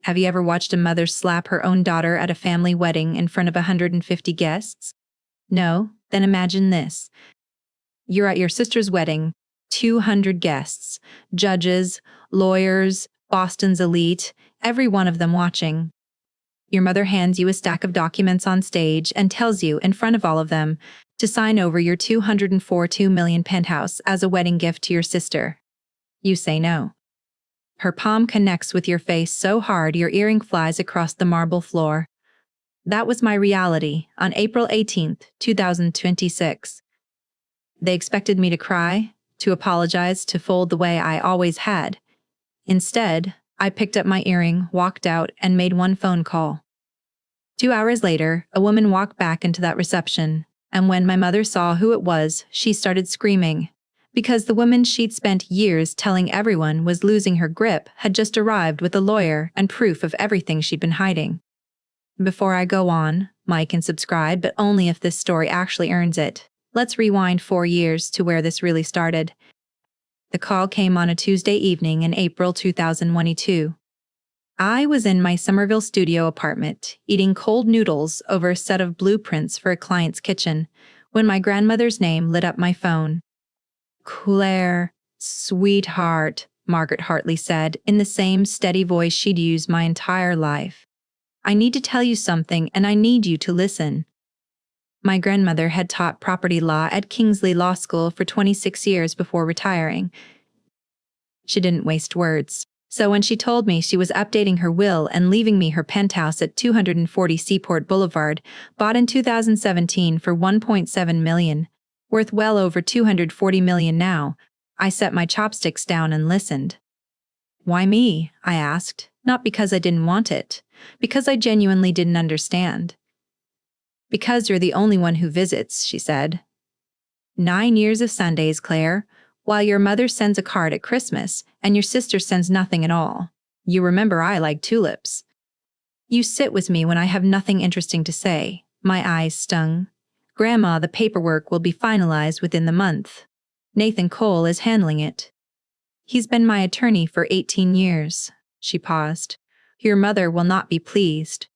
Have you ever watched a mother slap her own daughter at a family wedding in front of 150 guests? No? Then imagine this. You're at your sister's wedding, 200 guests, judges, lawyers, Boston's elite, every one of them watching. Your mother hands you a stack of documents on stage and tells you, in front of all of them, to sign over your $204 million penthouse as a wedding gift to your sister. You say no. Her palm connects with your face so hard your earring flies across the marble floor. That was my reality on April 18th, 2026. They expected me to cry, to apologize, to fold the way I always had. Instead, I picked up my earring, walked out, and made one phone call. 2 hours later, a woman walked back into that reception, and when my mother saw who it was, she started screaming. Because the woman she'd spent years telling everyone was losing her grip had just arrived with a lawyer and proof of everything she'd been hiding. Before I go on, like and subscribe, but only if this story actually earns it. Let's rewind 4 years to where this really started. The call came on a Tuesday evening in April 2022. I was in my Somerville studio apartment, eating cold noodles over a set of blueprints for a client's kitchen, when my grandmother's name lit up my phone. "Claire, sweetheart," Margaret Hartley said, in the same steady voice she'd used my entire life. "I need to tell you something, and I need you to listen." My grandmother had taught property law at Kingsley Law School for 26 years before retiring. She didn't waste words. So when she told me she was updating her will and leaving me her penthouse at 240 Seaport Boulevard, bought in 2017 for $1.7 million, worth well over $240 million now, I set my chopsticks down and listened. "Why me?" I asked, not because I didn't want it, because I genuinely didn't understand. "Because you're the only one who visits," she said. 9 years of Sundays, Claire, while your mother sends a card at Christmas and your sister sends nothing at all. You remember I like tulips. You sit with me when I have nothing interesting to say. My eyes stung. "Grandma, the paperwork will be finalized within the month. Nathan Cole is handling it. He's been my attorney for 18 years. She paused. "Your mother will not be pleased."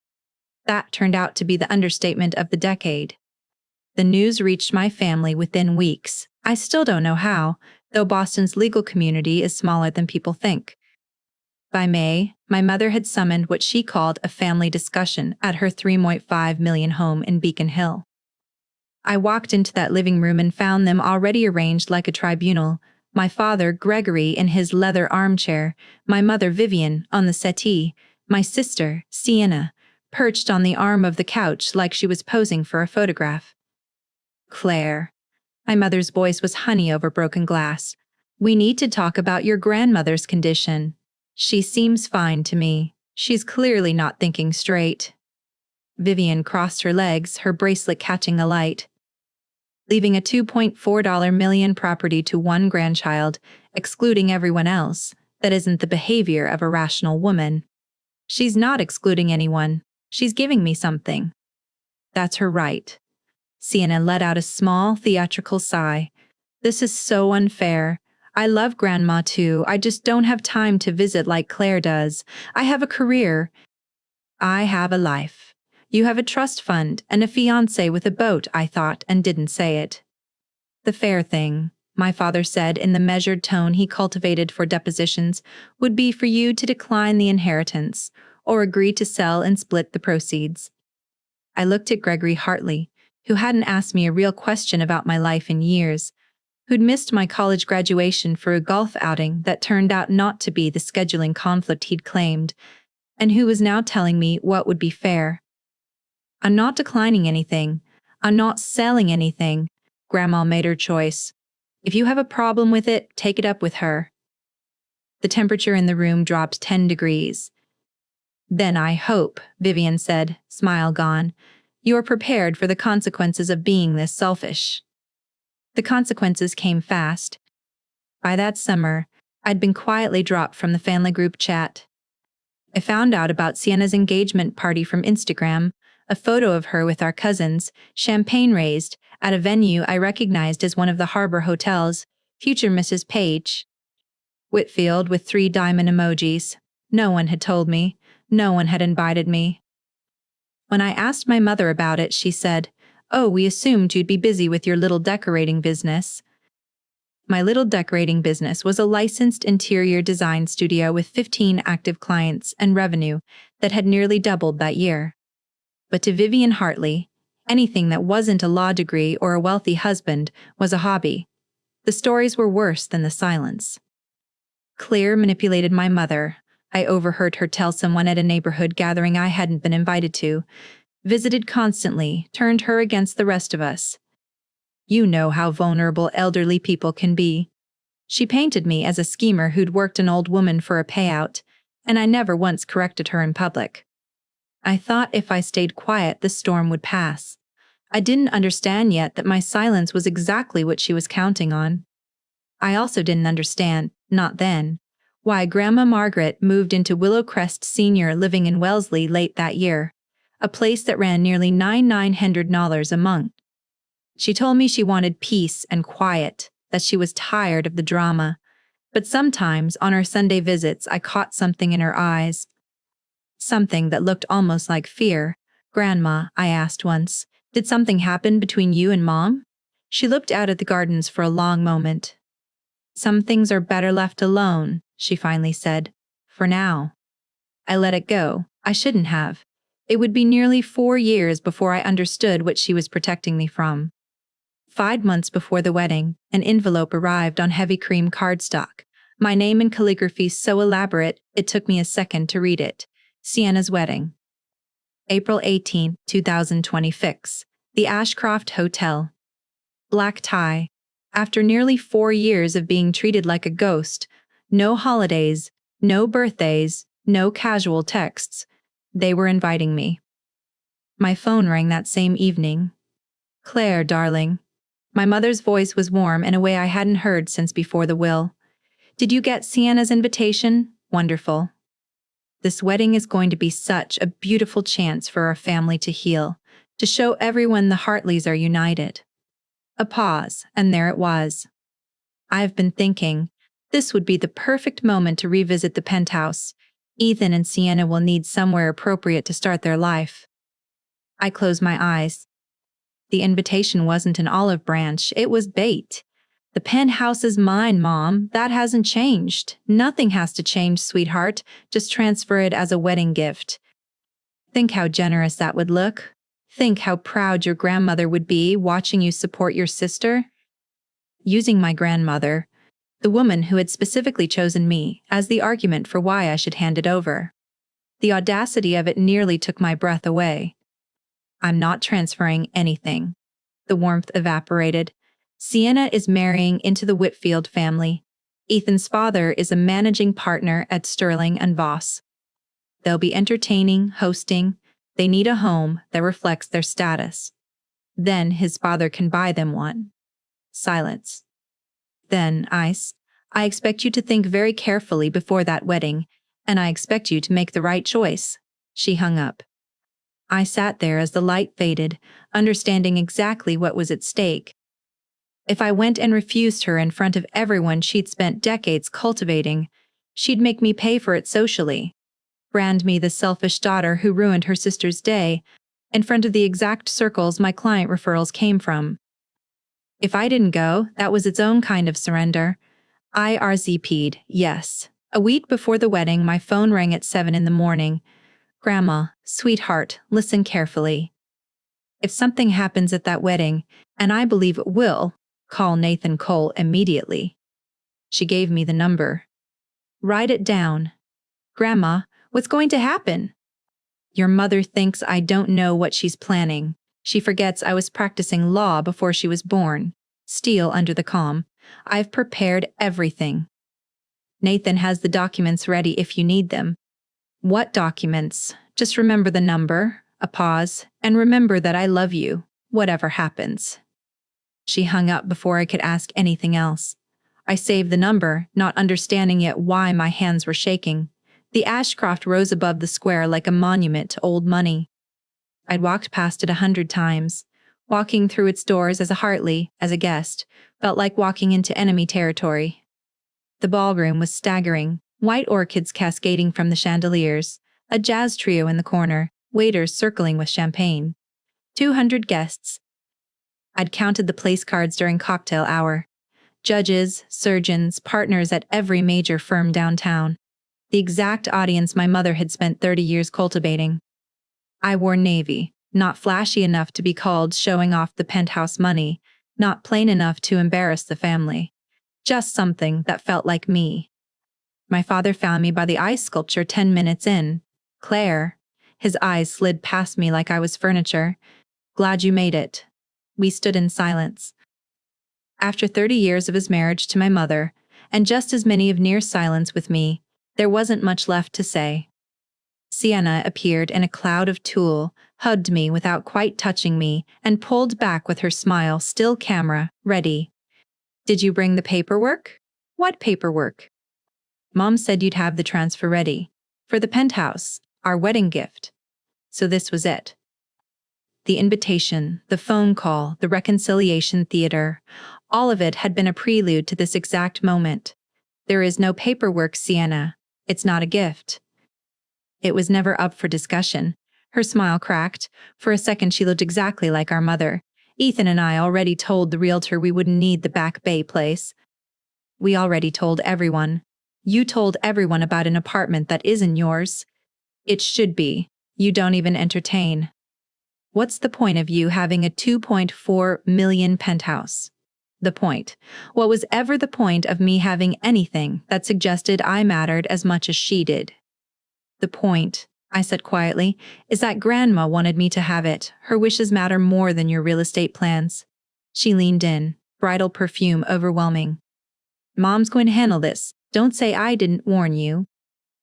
That turned out to be the understatement of the decade. The news reached my family within weeks. I still don't know how, though Boston's legal community is smaller than people think. By May, my mother had summoned what she called a family discussion at her $3.5 million home in Beacon Hill. I walked into that living room and found them already arranged like a tribunal. My father, Gregory, in his leather armchair, my mother, Vivian, on the settee, my sister, Sienna, perched on the arm of the couch like she was posing for a photograph. "Claire," my mother's voice was honey over broken glass, "we need to talk about your grandmother's condition. She seems fine to me. She's clearly not thinking straight." Vivian crossed her legs, her bracelet catching alight. "Leaving a $2.4 million property to one grandchild, excluding everyone else, that isn't the behavior of a rational woman." "She's not excluding anyone. She's giving me something." "That's her right." Sienna let out a small, theatrical sigh. "This is so unfair. I love Grandma too. I just don't have time to visit like Claire does. I have a career. I have a life. You have a trust fund and a fiancé with a boat," I thought, and didn't say it. "The fair thing," my father said in the measured tone he cultivated for depositions, "would be for you to decline the inheritance, or agree to sell and split the proceeds." I looked at Gregory Hartley, who hadn't asked me a real question about my life in years, who'd missed my college graduation for a golf outing that turned out not to be the scheduling conflict he'd claimed, and who was now telling me what would be fair. "I'm not declining anything. I'm not selling anything. Grandma made her choice. If you have a problem with it, take it up with her." The temperature in the room dropped 10 degrees. "Then I hope," Vivian said, smile gone, "you're prepared for the consequences of being this selfish." The consequences came fast. By that summer, I'd been quietly dropped from the family group chat. I found out about Sienna's engagement party from Instagram, a photo of her with our cousins, champagne raised, at a venue I recognized as one of the Harbor hotels, future Mrs. Page. Whitfield with 3 diamond emojis. No one had told me. No one had invited me. When I asked my mother about it, she said, "Oh, we assumed you'd be busy with your little decorating business." My little decorating business was a licensed interior design studio with 15 active clients and revenue that had nearly doubled that year. But to Vivian Hartley, anything that wasn't a law degree or a wealthy husband was a hobby. The stories were worse than the silence. Claire manipulated my mother. I overheard her tell someone at a neighborhood gathering I hadn't been invited to, visited constantly, turned her against the rest of us. You know how vulnerable elderly people can be. She painted me as a schemer who'd worked an old woman for a payout, and I never once corrected her in public. I thought if I stayed quiet, the storm would pass. I didn't understand yet that my silence was exactly what she was counting on. I also didn't understand, not then, why Grandma Margaret moved into Willowcrest Senior living in Wellesley late that year, a place that ran nearly $900 a month. She told me she wanted peace and quiet, that she was tired of the drama, but sometimes on our Sunday visits I caught something in her eyes. Something that looked almost like fear. "Grandma," I asked once, "did something happen between you and Mom?" She looked out at the gardens for a long moment. "Some things are better left alone," she finally said. "For now." I let it go. I shouldn't have. It would be nearly 4 years before I understood what she was protecting me from. 5 months before the wedding, an envelope arrived on heavy cream cardstock. My name in calligraphy so elaborate, it took me a second to read it. Sienna's wedding. April 18, 2026. The Ashcroft Hotel. Black tie. After nearly 4 years of being treated like a ghost, no holidays, no birthdays, no casual texts, they were inviting me. My phone rang that same evening. "Claire, darling." My mother's voice was warm in a way I hadn't heard since before the will. "Did you get Sienna's invitation? Wonderful. This wedding is going to be such a beautiful chance for our family to heal, to show everyone the Hartleys are united." A pause, and there it was. I've been thinking, this would be the perfect moment to revisit the Penthouse. Ethan and Sienna will need somewhere appropriate to start their life. I closed my eyes. The invitation wasn't an olive branch, it was bait. "The Penthouse is mine, Mom. That hasn't changed. Nothing has to change, sweetheart. Just transfer it as a wedding gift." Think how generous that would look. Think how proud your grandmother would be watching you support your sister. Using my grandmother, the woman who had specifically chosen me, as the argument for why I should hand it over. The audacity of it nearly took my breath away. "I'm not transferring anything." The warmth evaporated. "Sienna is marrying into the Whitfield family. Ethan's father is a managing partner at Sterling and Voss. They'll be entertaining, hosting. They need a home that reflects their status. Then his father can buy them one." Silence. "Then, Ice, I expect you to think very carefully before that wedding, and I expect you to make the right choice." She hung up. I sat there as the light faded, understanding exactly what was at stake. If I went and refused her in front of everyone she'd spent decades cultivating, she'd make me pay for it socially. Brand me the selfish daughter who ruined her sister's day, in front of the exact circles my client referrals came from. If I didn't go, that was its own kind of surrender. I RSVP'd, yes. A week before the wedding, my phone rang at 7 in the morning. "Grandma, sweetheart, listen carefully. If something happens at that wedding, and I believe it will, call Nathan Cole immediately." She gave me the number. "Write it down." "Grandma, what's going to happen?" "Your mother thinks I don't know what she's planning. She forgets I was practicing law before she was born. Steel under the calm. I've prepared everything. Nathan has the documents ready if you need them." "What documents?" "Just remember the number," a pause, "and remember that I love you, whatever happens." She hung up before I could ask anything else. I saved the number, not understanding yet why my hands were shaking. The Ashcroft rose above the square like a monument to old money. I'd walked past it 100 times. Walking through its doors as a Hartley, as a guest, felt like walking into enemy territory. The ballroom was staggering, white orchids cascading from the chandeliers, A jazz trio in the corner, waiters circling with champagne. 200 guests. I'd counted the place cards during cocktail hour. Judges, surgeons, partners at every major firm downtown. The exact audience my mother had spent 30 years cultivating. I wore navy, not flashy enough to be called showing off the penthouse money, not plain enough to embarrass the family. Just something that felt like me. My father found me by the ice sculpture 10 minutes in. Claire. His eyes slid past me like I was furniture. Glad you made it. We stood in silence. After 30 years of his marriage to my mother, and just as many of near silence with me, there wasn't much left to say. Sienna appeared in a cloud of tulle, hugged me without quite touching me, and pulled back with her smile still camera, ready. Did you bring the paperwork? What paperwork? Mom said you'd have the transfer ready. For the penthouse, our wedding gift. So this was it. The invitation, the phone call, the reconciliation theater, all of it had been a prelude to this exact moment. There is no paperwork, Sienna. It's not a gift. It was never up for discussion. Her smile cracked. For a second she looked exactly like our mother. Ethan and I already told the realtor we wouldn't need the Back Bay place. We already told everyone. You told everyone about an apartment that isn't yours. It should be. You don't even entertain. What's the point of you having a $2.4 million penthouse? The point. What was ever the point of me having anything that suggested I mattered as much as she did? The point, I said quietly, is that Grandma wanted me to have it. Her wishes matter more than your real estate plans. She leaned in, bridal perfume overwhelming. Mom's going to handle this. Don't say I didn't warn you.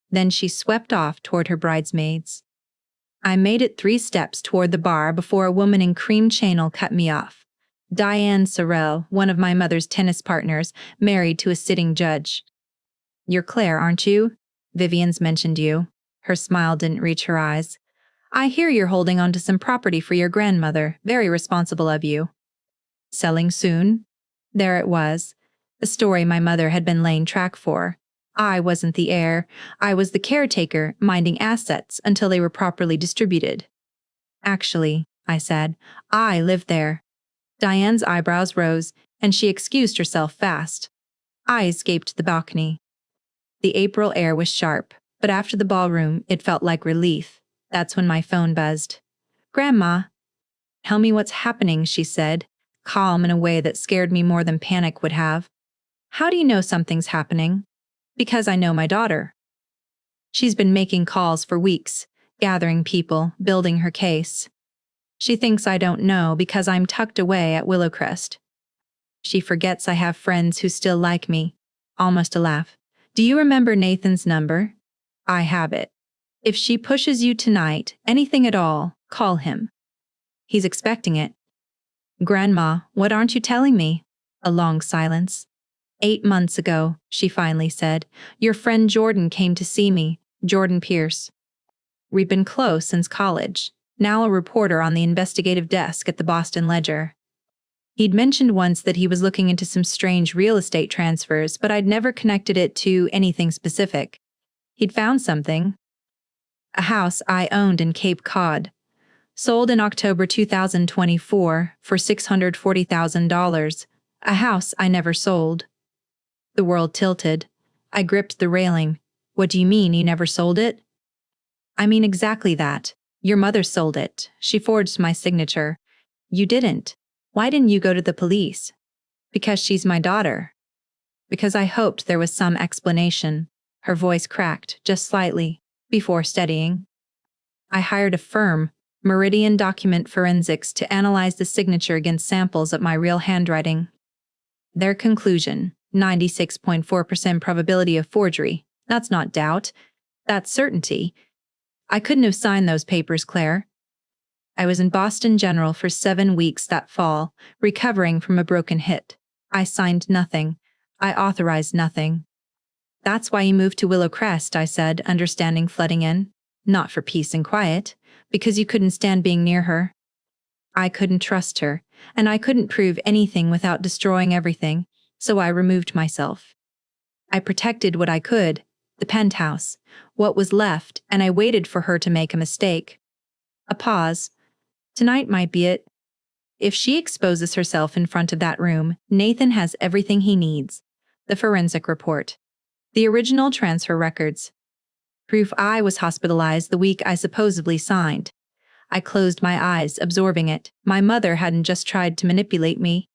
Then she swept off toward her bridesmaids. I made it 3 steps toward the bar before a woman in cream channel cut me off. Diane Sorrell, one of my mother's tennis partners, married to a sitting judge. You're Claire, aren't you? Vivian's mentioned you. Her smile didn't reach her eyes. I hear you're holding on to some property for your grandmother. Very responsible of you. Selling soon? There it was. A story my mother had been laying track for. I wasn't the heir. I was the caretaker, minding assets until they were properly distributed. Actually, I said, I live there. Diane's eyebrows rose, and she excused herself fast. I escaped the balcony. The April air was sharp, but after the ballroom, it felt like relief. That's when my phone buzzed. Grandma. Tell me what's happening, she said, calm in a way that scared me more than panic would have. How do you know something's happening? Because I know my daughter. She's been making calls for weeks, gathering people, building her case. She thinks I don't know because I'm tucked away at Willowcrest. She forgets I have friends who still like me. Almost a laugh. Do you remember Nathan's number? I have it. If she pushes you tonight, anything at all, call him. He's expecting it. Grandma, what aren't you telling me? A long silence. 8 months ago, she finally said, your friend Jordan came to see me, Jordan Pierce. We've been close since college, now a reporter on the investigative desk at the Boston Ledger. He'd mentioned once that he was looking into some strange real estate transfers, but I'd never connected it to anything specific. He'd found something. A house I owned in Cape Cod. Sold in October 2024 for $640,000. A house I never sold. The world tilted. I gripped the railing. What do you mean you never sold it? I mean exactly that. Your mother sold it. She forged my signature. You didn't. Why didn't you go to the police? Because she's my daughter. Because I hoped there was some explanation. Her voice cracked, just slightly, before steadying. I hired a firm, Meridian Document Forensics, to analyze the signature against samples of my real handwriting. Their conclusion, 96.4% probability of forgery. That's not doubt. That's certainty. I couldn't have signed those papers, Claire. I was in Boston General for 7 weeks that fall, recovering from a broken hip. I signed nothing. I authorized nothing. That's why you moved to Willowcrest, I said, understanding flooding in. Not for peace and quiet, because you couldn't stand being near her. I couldn't trust her, and I couldn't prove anything without destroying everything, so I removed myself. I protected what I could. The penthouse. What was left, and I waited for her to make a mistake. A pause. Tonight might be it. If she exposes herself in front of that room, Nathan has everything he needs. The forensic report. The original transfer records. Proof I was hospitalized the week I supposedly signed. I closed my eyes, absorbing it. My mother hadn't just tried to manipulate me.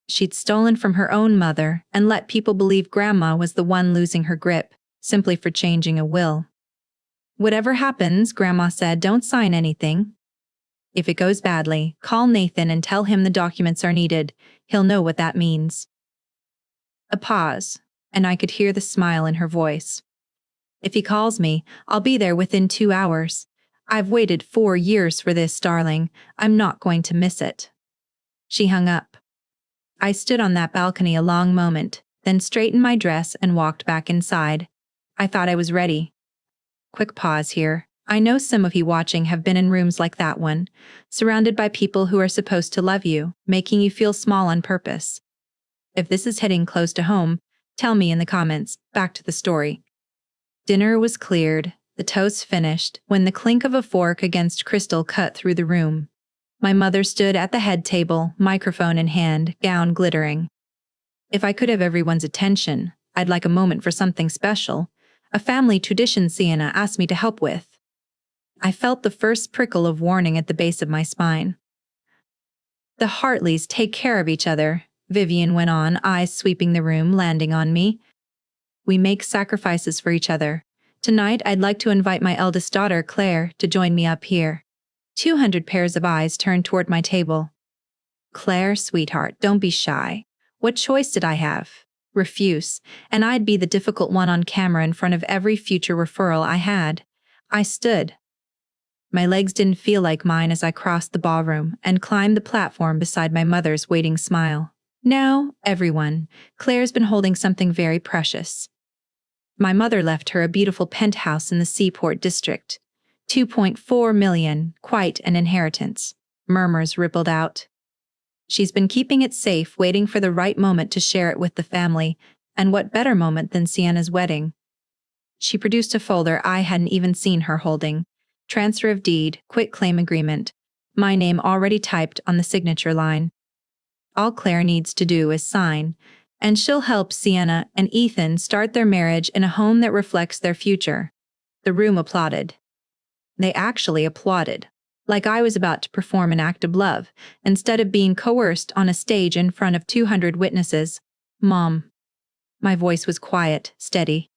She'd stolen from her own mother and let people believe Grandma was the one losing her grip, simply for changing a will. Whatever happens, Grandma said, don't sign anything. If it goes badly, call Nathan and tell him the documents are needed. He'll know what that means. A pause, and I could hear the smile in her voice. If he calls me, I'll be there within 2 hours. I've waited 4 years for this, darling. I'm not going to miss it. She hung up. I stood on that balcony a long moment, then straightened my dress and walked back inside. I thought I was ready. Quick pause here. I know some of you watching have been in rooms like that one, surrounded by people who are supposed to love you, making you feel small on purpose. If this is hitting close to home, tell me in the comments. Back to the story. Dinner was cleared, the toast finished, when the clink of a fork against crystal cut through the room. My mother stood at the head table, microphone in hand, gown glittering. If I could have everyone's attention, I'd like a moment for something special, a family tradition Sienna asked me to help with. I felt the first prickle of warning at the base of my spine. The Hartleys take care of each other, Vivian went on, eyes sweeping the room, landing on me. We make sacrifices for each other. Tonight, I'd like to invite my eldest daughter, Claire, to join me up here. 200 pairs of eyes turned toward my table. Claire, sweetheart, don't be shy. What choice did I have? Refuse, and I'd be the difficult one on camera in front of every future referral I had. I stood. My legs didn't feel like mine as I crossed the ballroom and climbed the platform beside my mother's waiting smile. Now, everyone, Claire's been holding something very precious. My mother left her a beautiful penthouse in the Seaport district. 2.4 million, quite an inheritance. Murmurs rippled out. She's been keeping it safe, waiting for the right moment to share it with the family, and what better moment than Sienna's wedding? She produced a folder I hadn't even seen her holding. Transfer of deed, quitclaim agreement. My name already typed on the signature line. All Claire needs to do is sign, and she'll help Sienna and Ethan start their marriage in a home that reflects their future. The room applauded. They actually applauded, like I was about to perform an act of love, instead of being coerced on a stage in front of 200 witnesses. Mom. My voice was quiet, steady.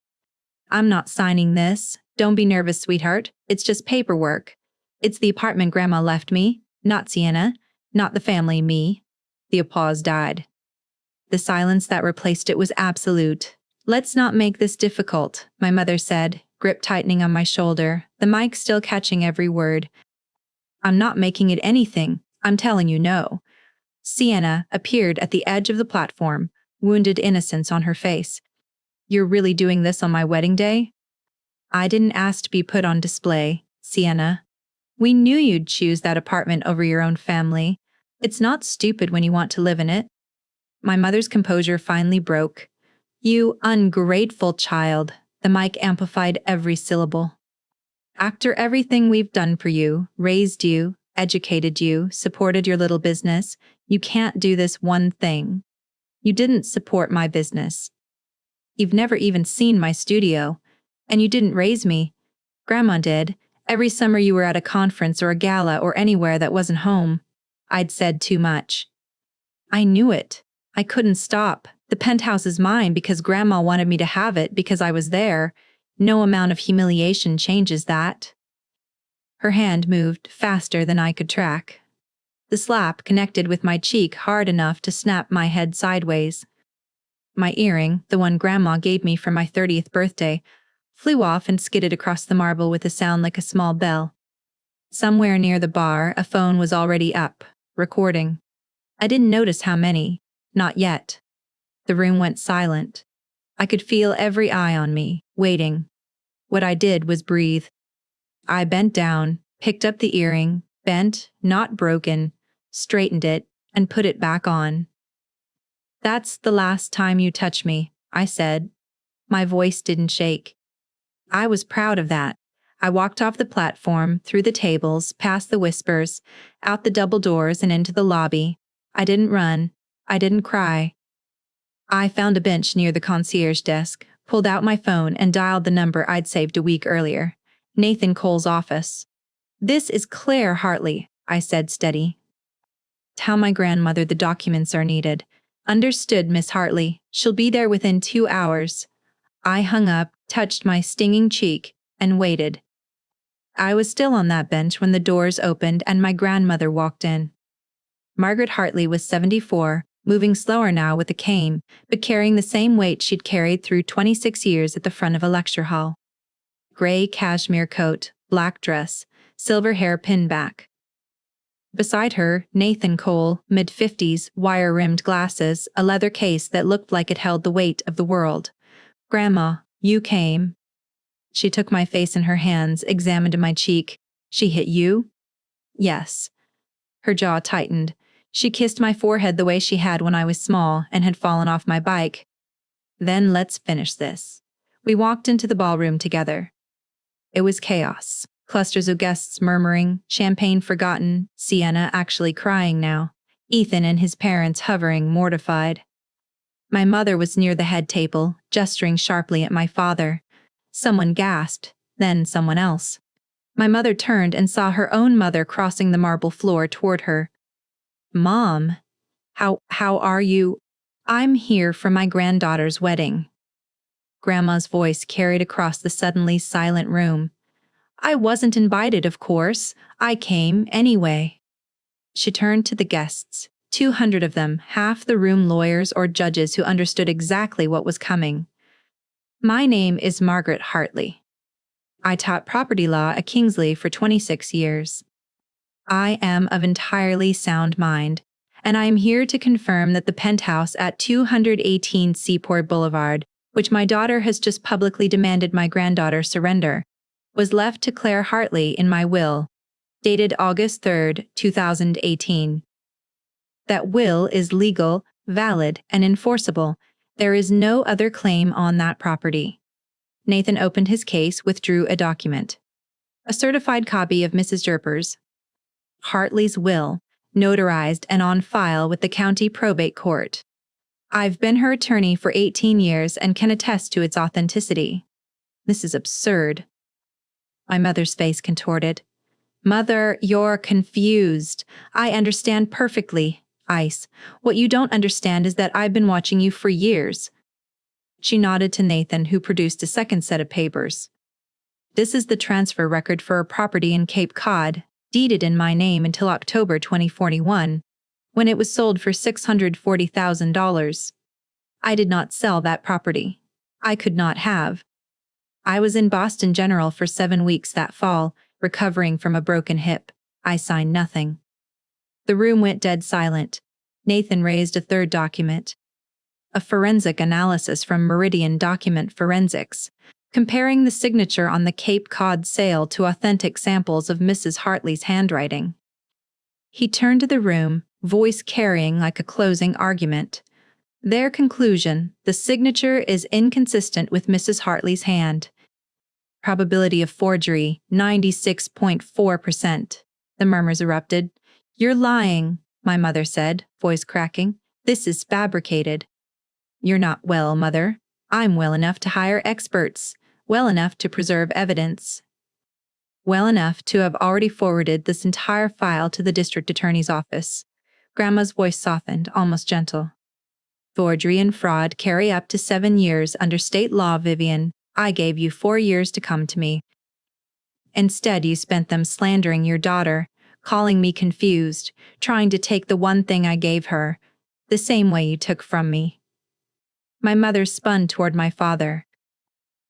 I'm not signing this. Don't be nervous, sweetheart. It's just paperwork. It's the apartment Grandma left me, not Sienna, not the family, me. The applause died. The silence that replaced it was absolute. Let's not make this difficult, my mother said, grip tightening on my shoulder, the mic still catching every word. I'm not making it anything. I'm telling you no. Sienna appeared at the edge of the platform, wounded innocence on her face. You're really doing this on my wedding day? I didn't ask to be put on display, Sienna. We knew you'd choose that apartment over your own family. It's not stupid when you want to live in it. My mother's composure finally broke. You ungrateful child, the mic amplified every syllable. After everything we've done for you, raised you, educated you, supported your little business, you can't do this one thing. You didn't support my business. You've never even seen my studio. And you didn't raise me. Grandma did. Every summer you were at a conference or a gala or anywhere that wasn't home. I'd said too much. I knew it. I couldn't stop. The penthouse is mine because Grandma wanted me to have it because I was there. No amount of humiliation changes that. Her hand moved faster than I could track. The slap connected with my cheek hard enough to snap my head sideways. My earring, the one Grandma gave me for my 30th birthday, flew off and skidded across the marble with a sound like a small bell. Somewhere near the bar, a phone was already up, recording. I didn't notice how many. Not yet. The room went silent. I could feel every eye on me, waiting. What I did was breathe. I bent down, picked up the earring, bent, not broken, straightened it, and put it back on. That's the last time you touch me, I said. My voice didn't shake. I was proud of that. I walked off the platform, through the tables, past the whispers, out the double doors and into the lobby. I didn't run. I didn't cry. I found a bench near the concierge desk, pulled out my phone and dialed the number I'd saved a week earlier. Nathan Cole's office. "This is Claire Hartley," I said steady. "Tell my grandmother the documents are needed." "Understood, Miss Hartley. She'll be there within 2 hours." I hung up, touched my stinging cheek, and waited. I was still on that bench when the doors opened and my grandmother walked in. Margaret Hartley was 74, moving slower now with a cane, but carrying the same weight she'd carried through 26 years at the front of a lecture hall. Gray cashmere coat, black dress, silver hair pinned back. Beside her, Nathan Cole, mid-50s, wire-rimmed glasses, a leather case that looked like it held the weight of the world. "Grandma, you came." She took my face in her hands, examined my cheek. "She hit you?" "Yes." Her jaw tightened. She kissed my forehead the way she had when I was small and had fallen off my bike. "Then let's finish this." We walked into the ballroom together. It was chaos. Clusters of guests murmuring, champagne forgotten, Sienna actually crying now, Ethan and his parents hovering, mortified. My mother was near the head table, gesturing sharply at my father. Someone gasped, then someone else. My mother turned and saw her own mother crossing the marble floor toward her. "Mom, how are you?" "I'm here for my granddaughter's wedding." Grandma's voice carried across the suddenly silent room. "I wasn't invited, of course. I came anyway." She turned to the guests, 200 of them, half the room lawyers or judges who understood exactly what was coming. "My name is Margaret Hartley. I taught property law at Kingsley for 26 years. I am of entirely sound mind, and I am here to confirm that the penthouse at 218 Seaport Boulevard, which my daughter has just publicly demanded my granddaughter surrender, was left to Claire Hartley in my will, dated August 3, 2018. That will is legal, valid, and enforceable. There is no other claim on that property." Nathan opened his case, withdrew a document. A certified copy of Mrs. Jerper's Hartley's will, notarized and on file with the county probate court. "I've been her attorney for 18 years and can attest to its authenticity." "This is absurd." My mother's face contorted. "Mother, you're confused. I understand perfectly. Ice. What you don't understand is that I've been watching you for years." She nodded to Nathan, who produced a second set of papers. "This is the transfer record for a property in Cape Cod, deeded in my name until October 2041, when it was sold for $640,000. I did not sell that property. I could not have. I was in Boston General for 7 weeks that fall, recovering from a broken hip. I signed nothing." The room went dead silent. Nathan raised a third document. A forensic analysis from Meridian Document Forensics, comparing the signature on the Cape Cod sale to authentic samples of Mrs. Hartley's handwriting. He turned to the room, voice carrying like a closing argument. "Their conclusion, the signature is inconsistent with Mrs. Hartley's hand. Probability of forgery, 96.4%. The murmurs erupted. "You're lying," my mother said, voice cracking. "This is fabricated." "You're not well, Mother. I'm well enough to hire experts, well enough to preserve evidence, well enough to have already forwarded this entire file to the district attorney's office." Grandma's voice softened, almost gentle. "Forgery and fraud carry up to 7 years under state law, Vivian. I gave you 4 years to come to me. Instead, you spent them slandering your daughter, calling me confused, trying to take the one thing I gave her, the same way you took from me." My mother spun toward my father.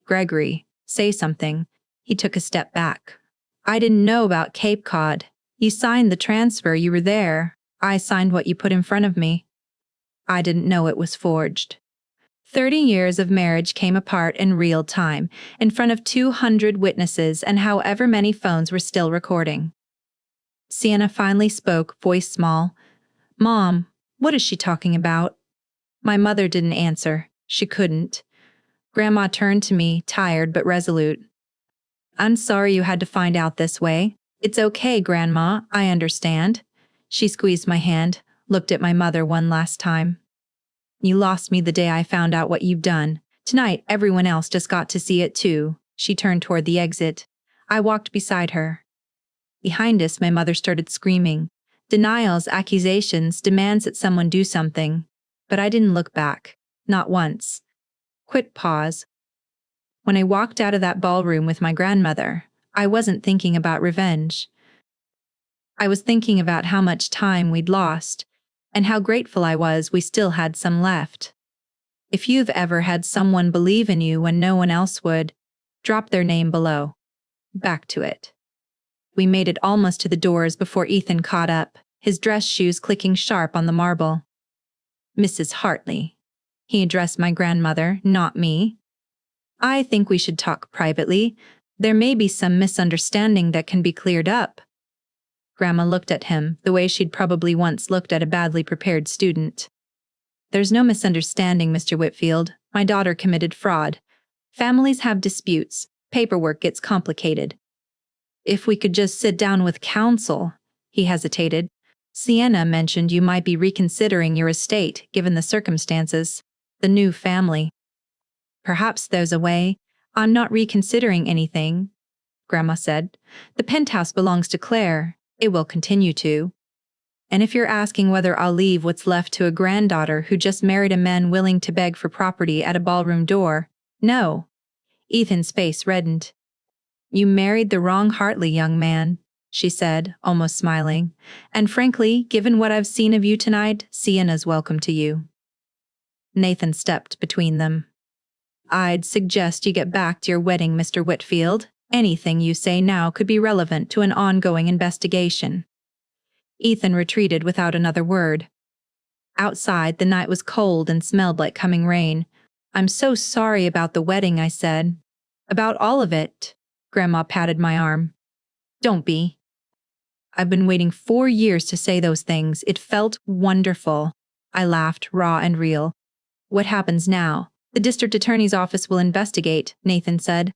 "Gregory, say something." He took a step back. "I didn't know about Cape Cod. You signed the transfer, you were there. I signed what you put in front of me. I didn't know it was forged." 30 years of marriage came apart in real time, in front of 200 witnesses and however many phones were still recording. Sienna finally spoke, voice small. "Mom, what is she talking about?" My mother didn't answer. She couldn't. Grandma turned to me, tired but resolute. I'm sorry you had to find out this way. It's okay, Grandma, I understand. She squeezed my hand, looked at my mother one last time. You lost me the day I found out what you've done. Tonight, everyone else just got to see it too. She turned toward the exit. I walked beside her. Behind us, my mother started screaming. Denials, accusations, demands that someone do something. But I didn't look back. Not once. Quick pause. When I walked out of that ballroom with my grandmother, I wasn't thinking about revenge. I was thinking about how much time we'd lost, and how grateful I was we still had some left. If you've ever had someone believe in you when no one else would, drop their name below. Back to it. We made it almost to the doors before Ethan caught up, his dress shoes clicking sharp on the marble. Mrs. Hartley. He addressed my grandmother, not me. I think we should talk privately. There may be some misunderstanding that can be cleared up. Grandma looked at him the way she'd probably once looked at a badly prepared student. There's no misunderstanding, Mr. Whitfield. My daughter committed fraud. Families have disputes. Paperwork gets complicated. If we could just sit down with counsel, he hesitated. Sienna mentioned you might be reconsidering your estate, given the circumstances. The new family. Perhaps there's a way. I'm not reconsidering anything, Grandma said. The penthouse belongs to Claire. It will continue to. And if you're asking whether I'll leave what's left to a granddaughter who just married a man willing to beg for property at a ballroom door, no. Ethan's face reddened. You married the wrong Hartley, young man, she said, almost smiling. And frankly, given what I've seen of you tonight, Sienna's welcome to you. Nathan stepped between them. I'd suggest you get back to your wedding, Mr. Whitfield. Anything you say now could be relevant to an ongoing investigation. Ethan retreated without another word. Outside, the night was cold and smelled like coming rain. I'm so sorry about the wedding, I said. About all of it. Grandma patted my arm. Don't be. I've been waiting 4 years to say those things. It felt wonderful. I laughed, raw and real. What happens now? The district attorney's office will investigate, Nathan said.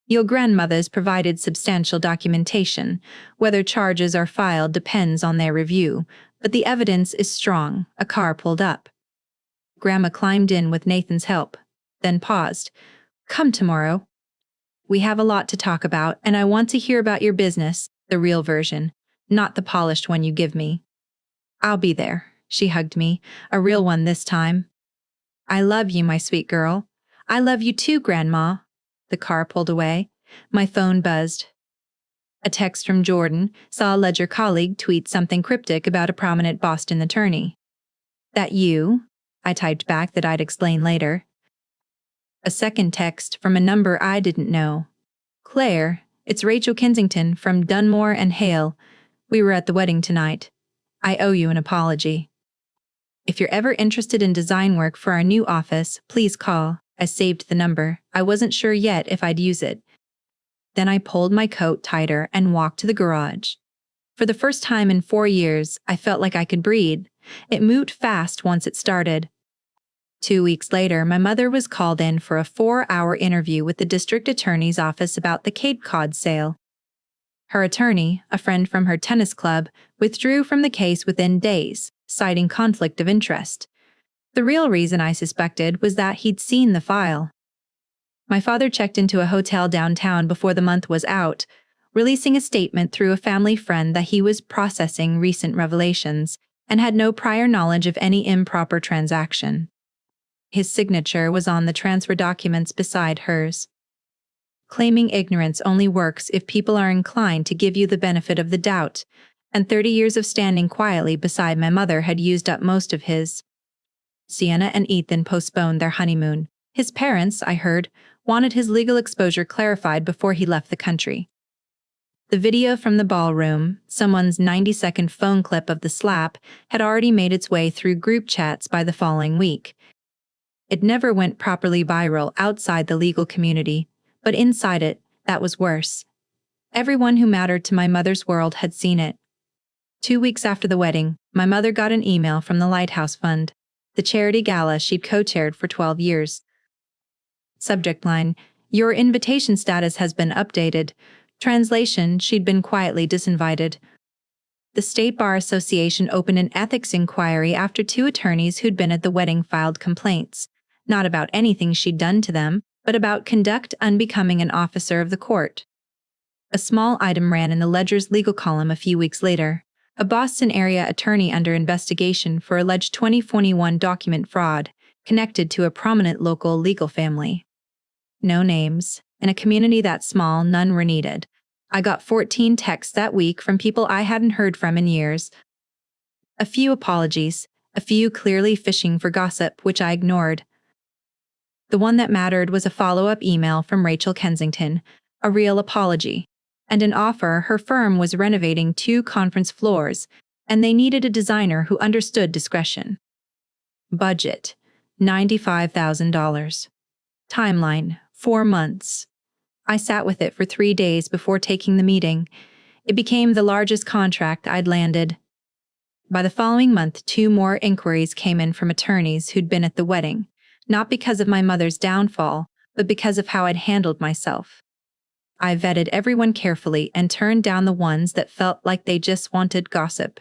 Your grandmother's provided substantial documentation. Whether charges are filed depends on their review, but the evidence is strong. A car pulled up. Grandma climbed in with Nathan's help, then paused. Come tomorrow. We have a lot to talk about, and I want to hear about your business, the real version, not the polished one you give me. I'll be there, she hugged me, a real one this time. I love you, my sweet girl. I love you too, Grandma. The car pulled away. My phone buzzed. A text from Jordan, saw a Ledger colleague tweet something cryptic about a prominent Boston attorney. That you? I typed back that I'd explain later. A second text from a number I didn't know. Claire, it's Rachel Kensington from Dunmore and Hale. We were at the wedding tonight. I owe you an apology. If you're ever interested in design work for our new office, please call. I saved the number. I wasn't sure yet if I'd use it. Then I pulled my coat tighter and walked to the garage. For the first time in 4 years, I felt like I could breathe. It moved fast once it started. 2 weeks later, my mother was called in for a 4-hour interview with the district attorney's office about the Cape Cod sale. Her attorney, a friend from her tennis club, withdrew from the case within days, citing conflict of interest. The real reason I suspected was that he'd seen the file. My father checked into a hotel downtown before the month was out, releasing a statement through a family friend that he was processing recent revelations and had no prior knowledge of any improper transaction. His signature was on the transfer documents beside hers. Claiming ignorance only works if people are inclined to give you the benefit of the doubt, and 30 years of standing quietly beside my mother had used up most of his. Sienna and Ethan postponed their honeymoon. His parents, I heard, wanted his legal exposure clarified before he left the country. The video from the ballroom, someone's 90-second phone clip of the slap, had already made its way through group chats by the following week. It never went properly viral outside the legal community, but inside it, that was worse. Everyone who mattered to my mother's world had seen it. 2 weeks after the wedding, my mother got an email from the Lighthouse Fund, the charity gala she'd co-chaired for 12 years. Subject line, Your invitation status has been updated. Translation, she'd been quietly disinvited. The State Bar Association opened an ethics inquiry after 2 attorneys who'd been at the wedding filed complaints, not about anything she'd done to them, but about conduct unbecoming an officer of the court. A small item ran in the Ledger's legal column a few weeks later. A Boston area attorney under investigation for alleged 2021 document fraud connected to a prominent local legal family. No names. In a community that small, none were needed. I got 14 texts that week from people I hadn't heard from in years. A few apologies, a few clearly fishing for gossip, which I ignored. The one that mattered was a follow-up email from Rachel Kensington, a real apology, and an offer. Her firm was renovating 2 conference floors, and they needed a designer who understood discretion. Budget, $95,000. Timeline, 4 months. I sat with it for 3 days before taking the meeting. It became the largest contract I'd landed. By the following month, 2 more inquiries came in from attorneys who'd been at the wedding, not because of my mother's downfall, but because of how I'd handled myself. I vetted everyone carefully and turned down the ones that felt like they just wanted gossip.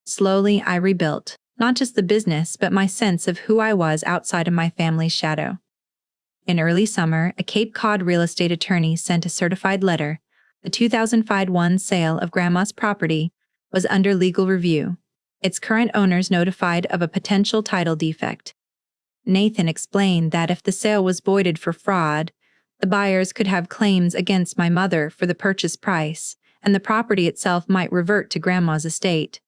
Slowly, I rebuilt, not just the business, but my sense of who I was outside of my family's shadow. In early summer, a Cape Cod real estate attorney sent a certified letter. The 2001 sale of Grandma's property was under legal review. Its current owners notified of a potential title defect. Nathan explained that if the sale was voided for fraud, the buyers could have claims against my mother for the purchase price, and the property itself might revert to Grandma's estate.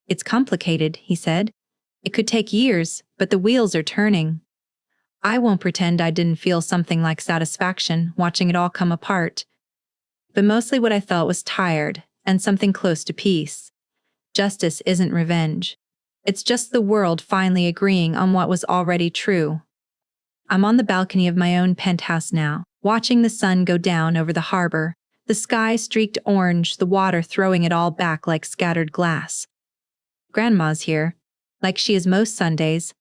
It's complicated, he said. It could take years, but the wheels are turning. I won't pretend I didn't feel something like satisfaction watching it all come apart. But mostly what I felt was tired and something close to peace. Justice isn't revenge. It's just the world finally agreeing on what was already true. I'm on the balcony of my own penthouse now, watching the sun go down over the harbor, the sky streaked orange, the water throwing it all back like scattered glass. Grandma's here, like she is most Sundays.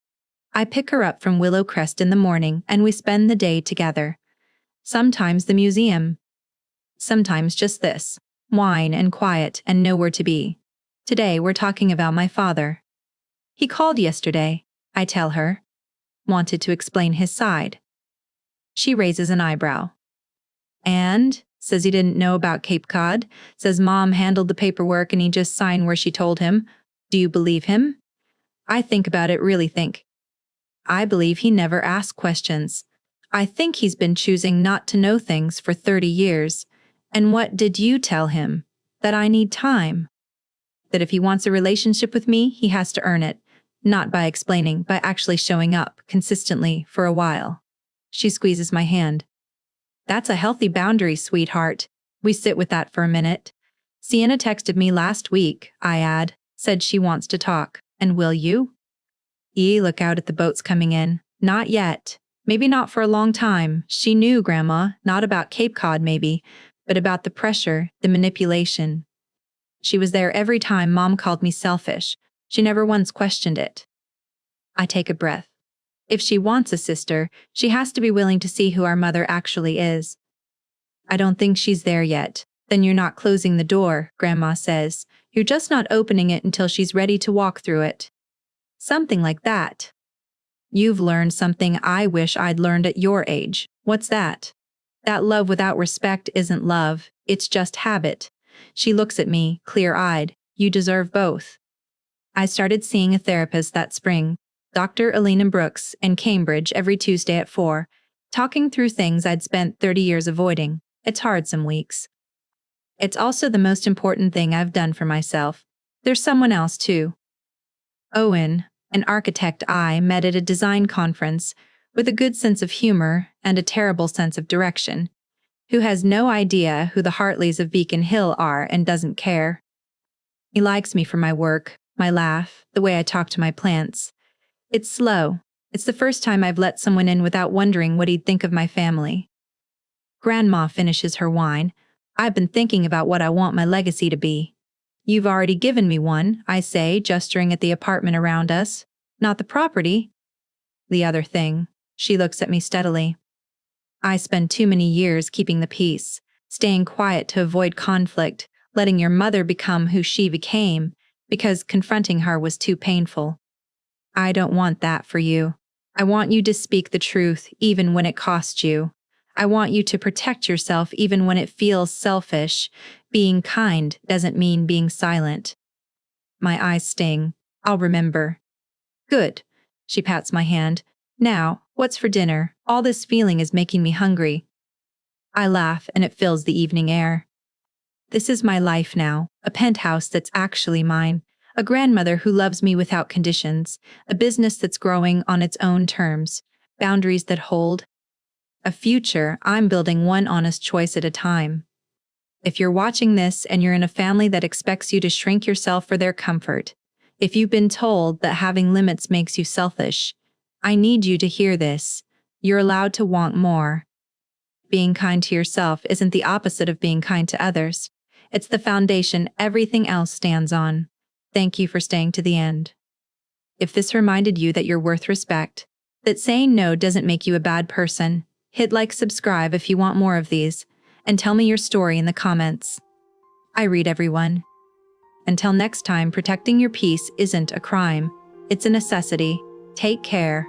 I pick her up from Willow Crest in the morning and we spend the day together. Sometimes the museum. Sometimes just this, wine and quiet and nowhere to be. Today we're talking about my father. He called yesterday, I tell her. Wanted to explain his side. She raises an eyebrow. And? Says he didn't know about Cape Cod. Says Mom handled the paperwork and he just signed where she told him. Do you believe him? I think about it, really think. I believe he never asked questions. I think he's been choosing not to know things for 30 years. And what did you tell him? That I need time. That if he wants a relationship with me, he has to earn it. Not by explaining, by actually showing up, consistently, for a while. She squeezes my hand. That's a healthy boundary, sweetheart. We sit with that for a minute. Sienna texted me last week, I add, said she wants to talk. And will you? Look out at the boats coming in. Not yet. Maybe not for a long time. She knew, Grandma, not about Cape Cod maybe, but about the pressure, the manipulation. She was there every time Mom called me selfish. She never once questioned it. I take a breath. If she wants a sister, she has to be willing to see who our mother actually is. I don't think she's there yet. Then you're not closing the door, Grandma says. You're just not opening it until she's ready to walk through it. Something like that. You've learned something I wish I'd learned at your age. What's that? That love without respect isn't love, it's just habit. She looks at me, clear-eyed. You deserve both. I started seeing a therapist that spring, Dr. Alina Brooks, in Cambridge every Tuesday at 4, talking through things I'd spent 30 years avoiding. It's hard some weeks. It's also the most important thing I've done for myself. There's someone else too. Owen, an architect I met at a design conference, with a good sense of humor and a terrible sense of direction, who has no idea who the Hartleys of Beacon Hill are and doesn't care. He likes me for my work, my laugh, the way I talk to my plants. It's slow. It's the first time I've let someone in without wondering what he'd think of my family. Grandma finishes her wine. I've been thinking about what I want my legacy to be. You've already given me one, I say, gesturing at the apartment around us. Not the property. The other thing. She looks at me steadily. I spent too many years keeping the peace, staying quiet to avoid conflict, letting your mother become who she became, because confronting her was too painful. I don't want that for you. I want you to speak the truth even when it costs you. I want you to protect yourself even when it feels selfish. Being kind doesn't mean being silent. My eyes sting. I'll remember. Good. She pats my hand. Now, what's for dinner? All this feeling is making me hungry. I laugh and it fills the evening air. This is my life now, a penthouse that's actually mine, a grandmother who loves me without conditions, a business that's growing on its own terms, boundaries that hold, a future I'm building one honest choice at a time. If you're watching this and you're in a family that expects you to shrink yourself for their comfort, if you've been told that having limits makes you selfish, I need you to hear this. You're allowed to want more. Being kind to yourself isn't the opposite of being kind to others. It's the foundation everything else stands on. Thank you for staying to the end. If this reminded you that you're worth respect, that saying no doesn't make you a bad person, hit like, subscribe if you want more of these, and tell me your story in the comments. I read everyone. Until next time, protecting your peace isn't a crime. It's a necessity. Take care.